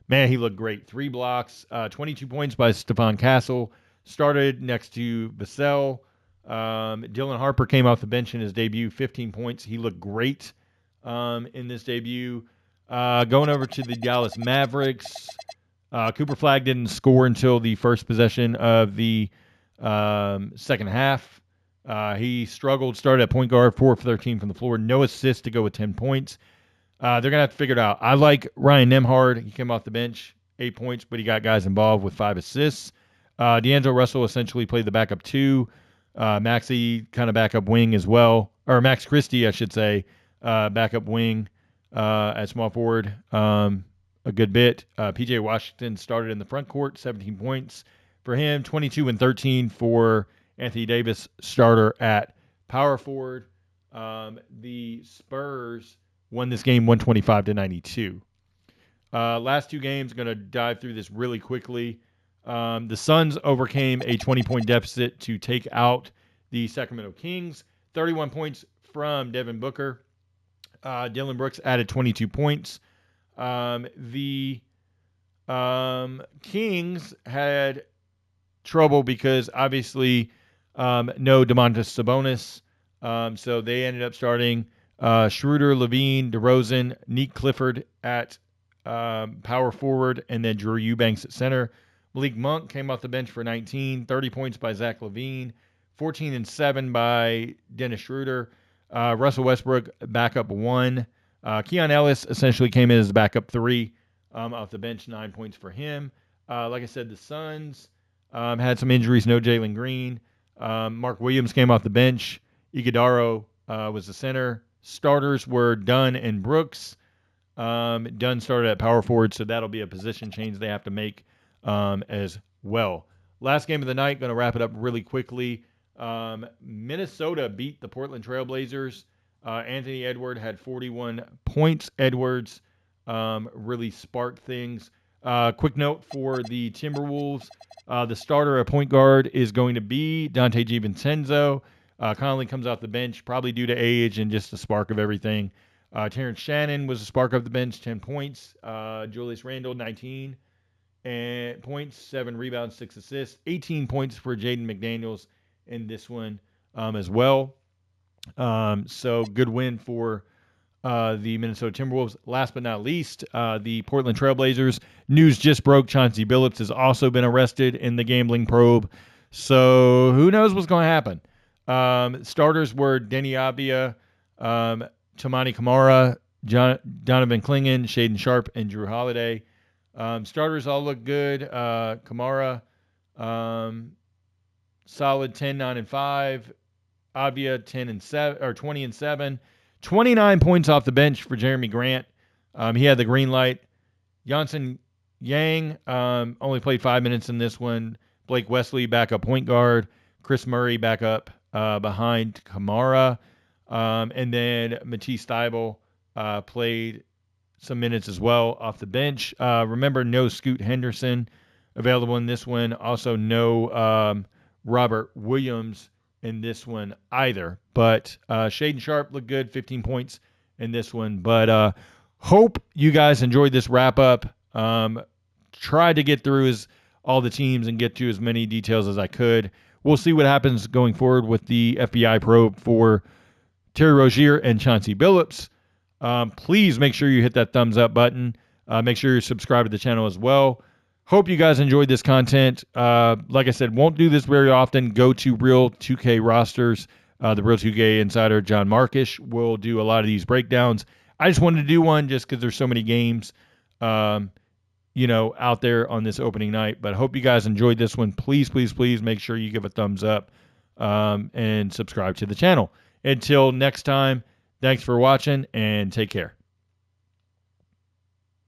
Man, he looked great. 3 blocks, 22 points by Stephon Castle. Started next to Vassell. Dylan Harper came off the bench in his debut, 15 points. He looked great in this debut. Going over to the Dallas Mavericks, Cooper Flagg didn't score until the first possession of the second half. He struggled, started at point guard, 4 for 13 from the floor. No assists to go with 10 points. They're going to have to figure it out. I like Ryan Nembhard. He came off the bench, 8 points, but he got guys involved with 5 assists. D'Angelo Russell essentially played the backup 2. Maxey kind of backup wing as well. Or Max Christie, I should say, backup wing at small forward a good bit. P.J. Washington started in the front court, 17 points for him. 22 and 13 for Anthony Davis, starter at power forward. The Spurs won this game 125-92. Last 2 games, going to dive through this really quickly. The Suns overcame a 20-point deficit to take out the Sacramento Kings. 31 points from Devin Booker. Dylan Brooks added 22 points. The Kings had trouble because obviously no Domantas Sabonis. So they ended up starting Schroeder, Levine, DeRozan, Nick Clifford at power forward, and then Drew Eubanks at center. Malik Monk came off the bench for 19, 30 points by Zach LaVine, 14 and 7 by Dennis Schroeder. Russell Westbrook, backup 1. Keon Ellis essentially came in as a backup 3 off the bench, 9 points for him. Like I said, the Suns had some injuries, no Jalen Green. Mark Williams came off the bench. Iguodaro was the center. Starters were Dunn and Brooks. Dunn started at power forward, so that'll be a position change they have to make as well. Last game of the night, going to wrap it up really quickly. Minnesota beat the Portland Trailblazers. Anthony Edwards had 41 points. Edwards really sparked things. Quick note for the Timberwolves. The starter at point guard is going to be Dante DiVincenzo. Conley comes off the bench, probably due to age and just the spark of everything. Terrence Shannon was the spark of the bench, 10 points. Julius Randle, 19 points, 7 rebounds, 6 assists. 18 points for Jaden McDaniels in this one as well. So good win for the Minnesota Timberwolves. Last but not least, the Portland Trailblazers. News just broke. Chauncey Billups has also been arrested in the gambling probe. So who knows what's going to happen. Starters were Denny Abia, Tamani Kamara, Donovan Clingan, Shaden Sharp, and Drew Holiday. Starters all look good. Kamara, solid 10, 9, and 5. Abia 10 and 7 or 20 and 7. 29 points off the bench for Jeremy Grant. He had the green light. Johnson Yang only played 5 minutes in this one. Blake Wesley, backup point guard. Chris Murray, backup behind Kamara. And then Matisse Thybulle played some minutes as well off the bench. Remember, no Scoot Henderson available in this one. Also, no Robert Williams in this one either. But Shaden Sharp looked good, 15 points in this one. But hope you guys enjoyed this wrap-up. Tried to get through all the teams and get to as many details as I could. We'll see what happens going forward with the FBI probe for Terry Rozier and Chauncey Billups. Please make sure you hit that thumbs up button. Make sure you subscribe to the channel as well. Hope you guys enjoyed this content. Like I said, won't do this very often. Go to Real 2K rosters. The Real 2K insider, John Markish, will do a lot of these breakdowns. I just wanted to do one just because there's so many games, out there on this opening night. But I hope you guys enjoyed this one. Please, please, please make sure you give a thumbs up and subscribe to the channel. Until next time, thanks for watching and take care.